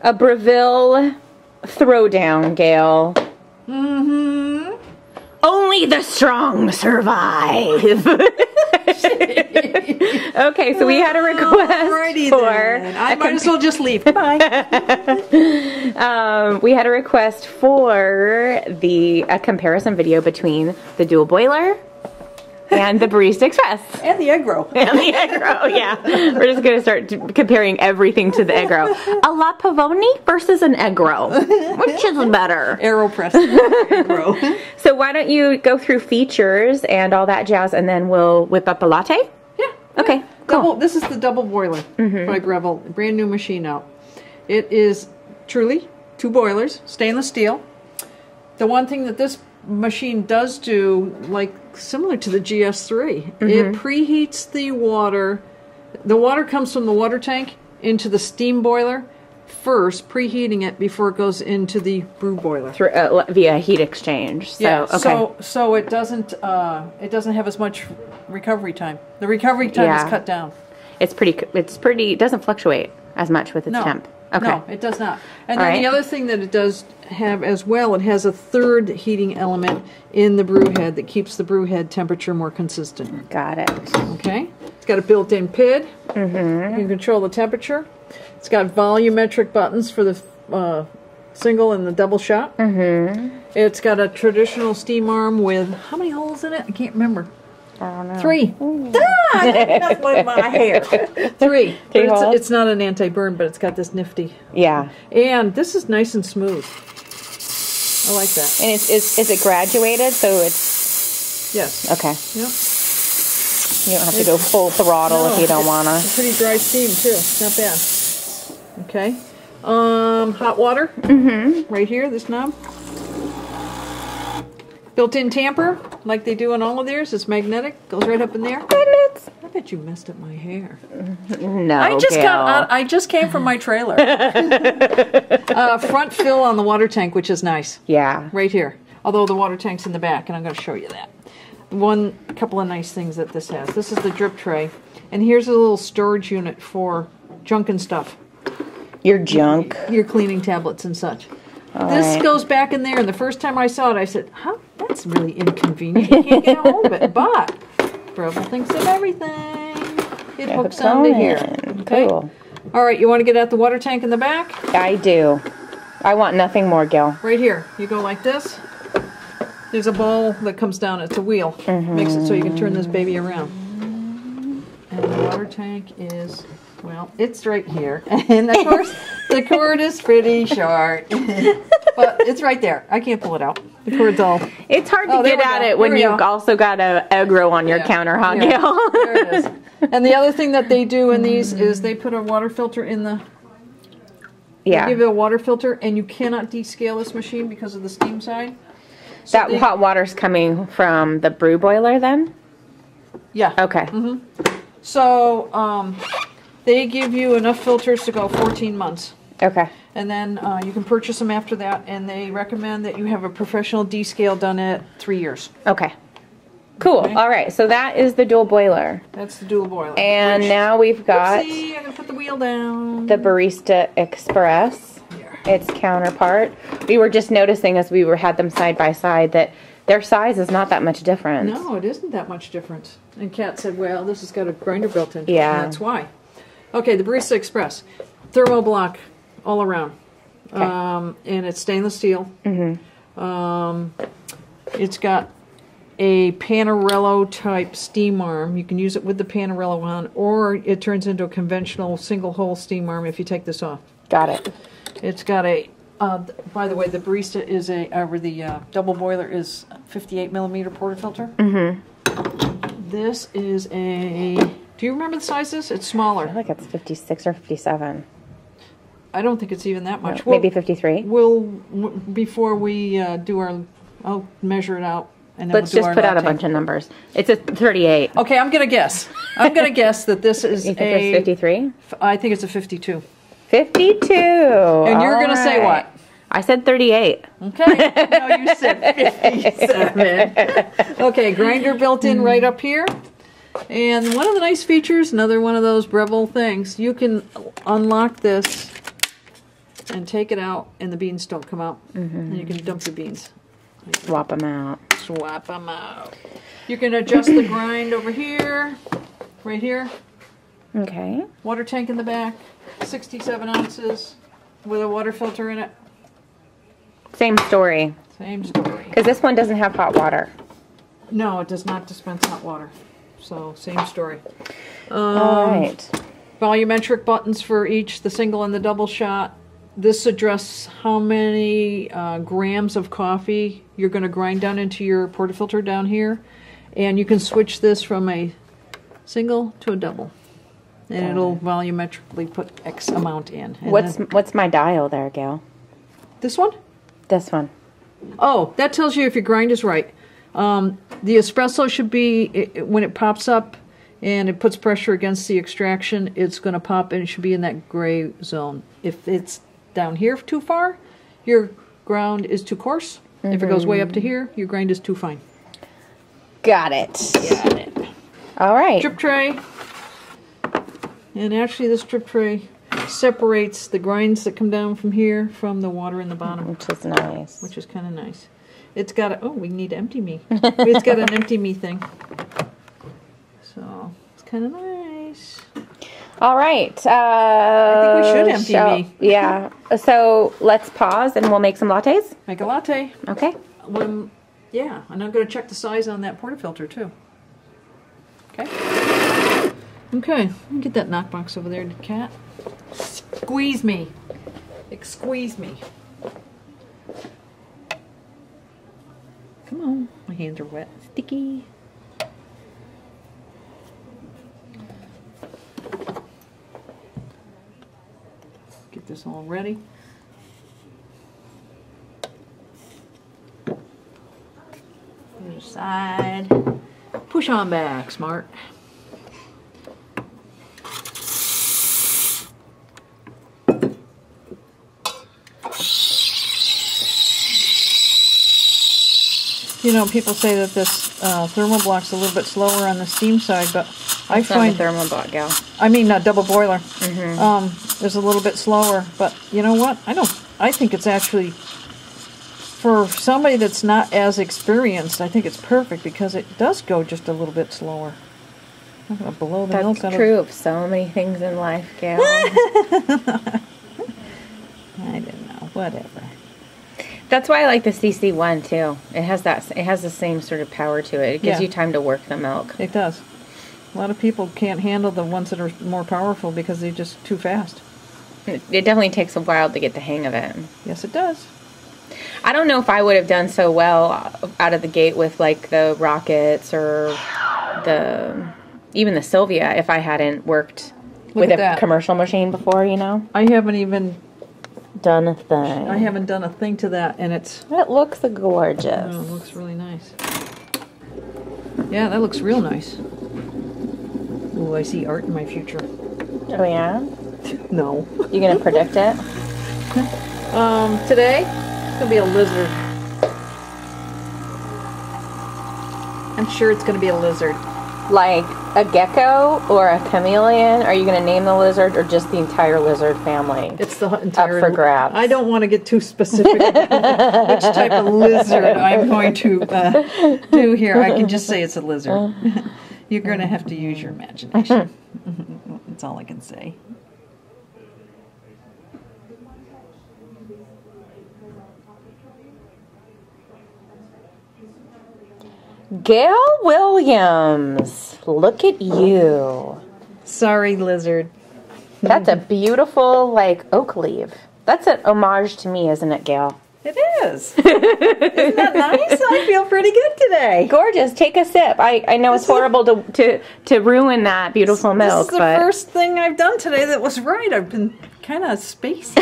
A Breville throwdown, Gail. Mm-hmm. Only the strong survive. Okay, so we had a request for... I might as well just leave. Bye. We had a request for a comparison video between the dual boiler and the Barista Express. And the egg roll. And the egg roll, yeah. We're just going to start comparing everything to the egg roll. A La Pavoni versus an egg roll. Which is better? AeroPress egg roll. So why don't you go through features and all that jazz, and then we'll whip up a latte? Yeah. Okay, cool. This is the double boiler by Breville. Brand new machine out. It is truly 2 boilers, stainless steel. The one thing that this machine does do, like similar to the GS3, it preheats the water. The water comes from the water tank into the steam boiler first, preheating it before it goes into the brew boiler Through via heat exchange. So, yeah, okay. so it doesn't have as much recovery time. The recovery time is cut down. It's pretty. It doesn't fluctuate as much with its temp. Okay. No, it does not. And then the other thing that it does have as well, it has a third heating element in the brew head that keeps the brew head temperature more consistent. Got it. Okay. It's got a built-in PID. You can control the temperature. It's got volumetric buttons for the single and the double shot. It's got a traditional steam arm with, how many holes in it? I can't remember. I don't know. 3. That's like my hair. 3. But holes? It's not an anti-burn, but it's got this nifty. Yeah. And this is nice and smooth. I like that. And is it graduated? So it's... Yes. Okay. Yep. You don't have to go full throttle if you don't want to. It's a pretty dry steam, too. Not bad. Okay. Hot water. Right here, this knob. Built-in tamper, like they do on all of theirs. It's magnetic. Goes right up in there. Magnets. I bet you messed up my hair. No, I just came from my trailer. Front fill on the water tank, which is nice. Yeah. Right here. Although the water tank's in the back, and I'm going to show you that. Couple of nice things that this has. This is the drip tray, and here's a little storage unit for junk and stuff. Your junk. Your cleaning tablets and such. This goes back in there, and the first time I saw it, I said, huh, that's really inconvenient. You can't get a hold of it. But Breville thinks of everything. It hooks onto here. Okay? Cool. All right, you want to get at the water tank in the back? I do. I want nothing more, Gil. Right here. You go like this. There's a ball that comes down. It's a wheel. Makes it so you can turn this baby around. And the water tank is... Well, it's right here, and of course the cord is pretty short, but it's right there. I can't pull it out. The cord's all... It's hard to get at it when you've also got an egg roll on your counter, huh, Gail? There it is. And the other thing that they do in these is they put a water filter in the... They give it a water filter, and you cannot descale this machine because of the steam side. So that hot water's coming from the brew boiler then? Yeah. Okay. So, they give you enough filters to go 14 months. Okay. And then you can purchase them after that, and they recommend that you have a professional descale done at 3 years. Okay. Cool. Okay. All right. So that is the dual boiler. That's the dual boiler. And now we've got I'm going to put the wheel down. the Barista Express, its counterpart. We were just noticing as we had them side by side that their size is not that much different. No, it isn't that much different. And Kat said, well, this has got a grinder built in. Yeah. And that's why. Okay, the Barista Express. Thermo block all around. Okay. And it's stainless steel. It's got a Panarello type steam arm. You can use it with the Panarello on, or it turns into a conventional single hole steam arm if you take this off. Got it. It's got a, by the way, the Barista is the double boiler is 58 millimeter portafilter. This is a, do you remember the sizes? It's smaller. I feel like it's 56 or 57. I don't think it's even that much. No, maybe 53. Before we do I'll measure it out. And then Let's just put out a bunch of numbers. It's a 38. Okay, I'm going to guess. I'm going to guess that this is you think it's 53? I think it's a 52. 52. And you're going to say what? I said 38. Okay. No, you said 57. Okay, grinder built in right up here. And one of the nice features, another one of those Breville things, you can unlock this and take it out, and the beans don't come out. And you can dump your beans. Swap them out. Swap them out. You can adjust the grind over here, right here. Okay. Water tank in the back, 67 ounces with a water filter in it. Same story. Same story. Because this one doesn't have hot water. No, it does not dispense hot water. So, same story. All right. Volumetric buttons for each, the single and the double shot. This addresses how many grams of coffee you're going to grind down into your portafilter down here. And you can switch this from a single to a double. And it'll volumetrically put X amount in. And What's my dial there, Gail? this one? This one. Oh, that tells you if your grind is right. The espresso should be, when it pops up and it puts pressure against the extraction, it's going to pop and it should be in that gray zone. If it's down here too far, your ground is too coarse. If it goes way up to here, your grind is too fine. Got it. Got it. All right. Drip tray. And actually this drip tray separates the grinds that come down from here from the water in the bottom. Which is nice. Which is kind of nice. It's got a, oh, we need to empty me. It's got an empty me thing. So, it's kind of nice. All right. I think we should empty me. Yeah. So, let's pause and we'll make some lattes. Make a latte. Okay. Yeah, and I'm going to check the size on that portafilter too. Okay. Okay, let me get that knockbox over there, cat. Squeeze me. Squeeze me. Come on. My hands are wet. Sticky. Get this all ready. Other side. Push on back, smart. You know, people say that this Thermoblock's a little bit slower on the steam side, but I find Thermoblock, gal. I mean, double boiler. Is a little bit slower, but you know what? I think it's actually, for somebody that's not as experienced, I think it's perfect because it does go just a little bit slower. I'm gonna blow the milk out of it. That's true of so many things in life, Gail. I don't know. Whatever. That's why I like the CC1 too. It has the same sort of power to it. It gives you time to work the milk. It does. A lot of people can't handle the ones that are more powerful because they're just too fast. It definitely takes a while to get the hang of it. Yes, it does. I don't know if I would have done so well out of the gate with like the Rockets or even the Sylvia if I hadn't worked with a commercial machine before, you know? I haven't even done a thing. I haven't done a thing to that, and it looks gorgeous. Oh, it looks really nice. Yeah, that looks real nice. Ooh, I see art in my future. Oh yeah? No. You gonna predict it? Today it's gonna be a lizard. I'm sure it's gonna be a lizard. Like a gecko or a chameleon? Are you going to name the lizard or just the entire lizard family? It's the entire... Up for grabs. I don't want to get too specific about which type of lizard I'm going to do here. I can just say it's a lizard. You're going to have to use your imagination. That's all I can say. Gail Williams, look at you. Sorry, lizard. That's a beautiful, like, oak leaf. That's an homage to me, isn't it, Gail? It is. Isn't that nice? I feel pretty good today. Gorgeous. Take a sip. I know it's horrible to ruin that beautiful milk. This is the first thing I've done today that was right. I've been kind of spacey.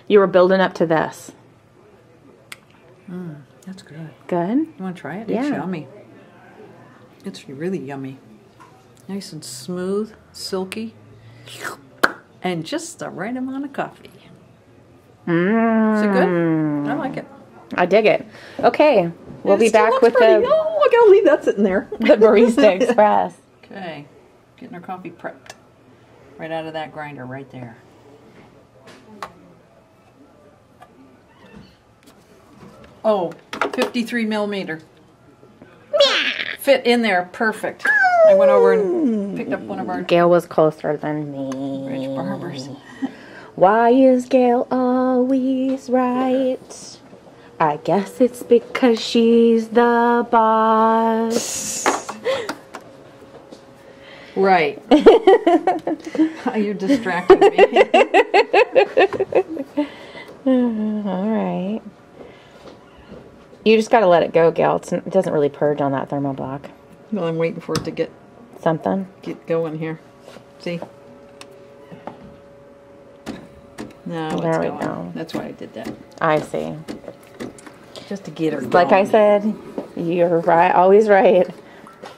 You were building up to this. That's good. Good? You want to try it? Yeah. It's yummy. It's really yummy. Nice and smooth, silky, and just the right amount of coffee. Is it good? I like it. I dig it. Okay. We'll be back with pretty. Oh, look, I'll leave that sitting there. the Barista Express. Okay. Getting our coffee prepped. Right out of that grinder right there. Oh, 53 millimeter. Fit in there, perfect. I went over and picked up one of our Gail was closer than me. Rich barbers. Why is Gail always right? I guess it's because she's the boss. Right. You distracted me. All right. You just got to let it go, Gail. It doesn't really purge on that thermoblock. Well, I'm waiting for it to get Something. going here. See? No, it's There we going. go. That's why I did that. I see. Just to get her Like I going. said, you're right, always right,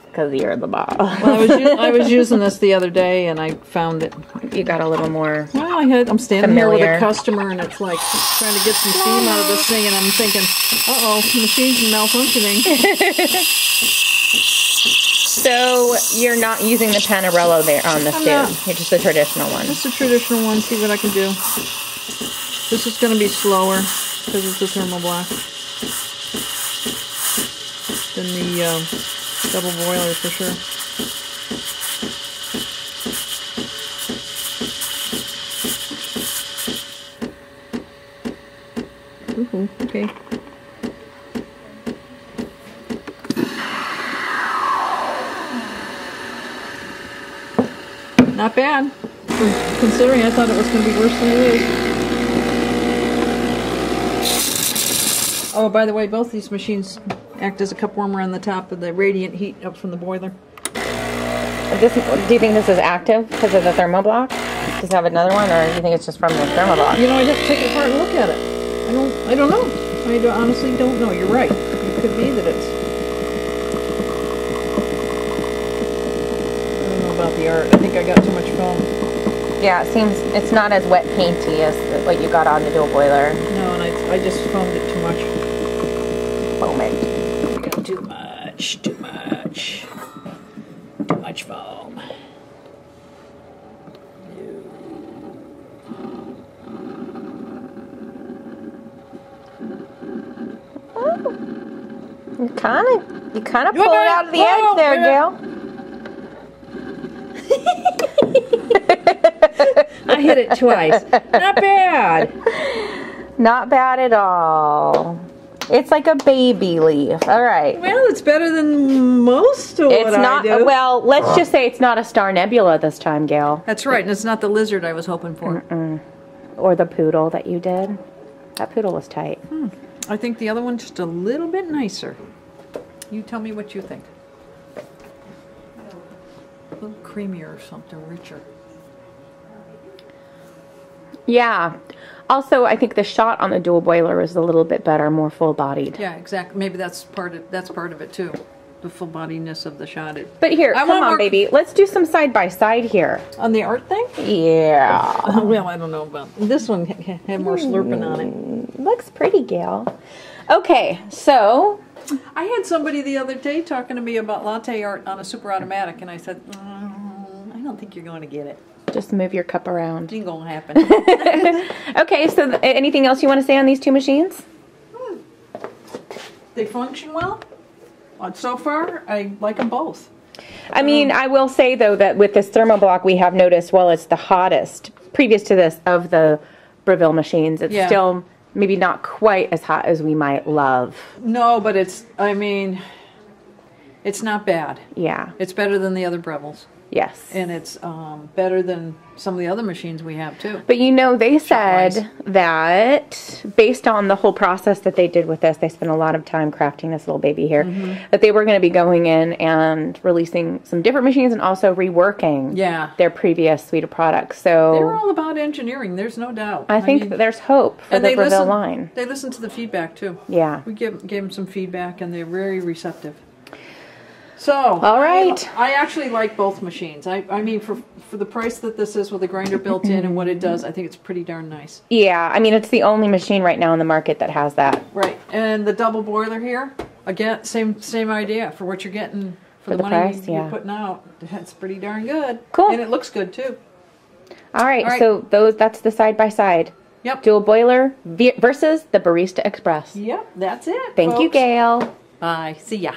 because you're the boss. Well, I was using this the other day, and I found it. You got a little more. Well, I'm standing here with Familiar. a customer, and it's like trying to get some steam out of this thing, and I'm thinking, uh-oh, the machine's malfunctioning. So you're not using the Panarello there on this, I'm dude. not. You're just a traditional one. Just a traditional one, see what I can do. This is going to be slower, because it's a thermal block, than the double boiler for sure. Ooh, okay. Not bad, considering I thought it was going to be worse than it is. Oh, by the way, both these machines act as a cup warmer on the top of the radiant heat up from the boiler. Do you think this is active because of the thermoblock? Does it have another one, or do you think it's just from the thermoblock? You know, I'd have to take it apart and look at it. I don't know. Honestly don't know. You're right. It could be that it's... I don't know about the art. I think I got too much foam. Yeah, it seems it's not as wet painty as what you got on the dual boiler. No, and I just foamed it too much. Foam it. I got too much. Too much foam. You kind of pull it out of the edge there, Gail. I hit it twice. Not bad. Not bad at all. It's like a baby leaf. All right. Well, it's better than most of It's what not, I do. well, let's just say it's not a star nebula this time, Gail. That's right, and it's not the lizard I was hoping for. Or the poodle that you did. That poodle was tight. I think the other one's just a little bit nicer. You tell me what you think. A little creamier or something, richer. Yeah. Also, I think the shot on the dual boiler is a little bit better, more full-bodied. Yeah, exactly. Maybe that's part of it too. The full bodiness of the shot. But here, I come want on, more- baby. Let's do some side-by-side here. On the art thing? Yeah. Well, I don't know about this one. Had more slurping on it. Looks pretty, Gail. Okay, so I had somebody the other day talking to me about latte art on a super automatic, and I said, I don't think you're going to get it. just move your cup around. It ain't going to happen. Okay, so anything else you want to say on these two machines? They function well. So far, I like them both. I mean, I will say, though, that with this thermoblock, we have noticed, well, it's the hottest, previous to this, of the Breville machines. It's Yeah. still maybe not quite as hot as we might love. No, but it's not bad. Yeah. It's better than the other Breville's. Yes. And it's better than some of the other machines we have, too. But you know, they said Shot-wise. that based on the whole process that they did with this, they spent a lot of time crafting this little baby here, that they were going to be going in and releasing some different machines and also reworking Yeah. their previous suite of products. So They're all about engineering, there's no doubt. I think mean, there's hope for the Breville line. They listen to the feedback, too. Yeah. We gave them some feedback, and they're very receptive. So, All right. I actually like both machines. I mean, for the price that this is with the grinder built in and what it does, I think it's pretty darn nice. Yeah, I mean, it's the only machine right now in the market that has that. Right, and the double boiler here, again, same idea. For what you're getting, for the the money price, you're yeah. putting out, that's pretty darn good. Cool. And it looks good, too. All right, All right. so that's the side by side. Yep. Dual boiler versus the Barista Express. Yep, that's it. Thank you, folks. Gail. Bye. See ya.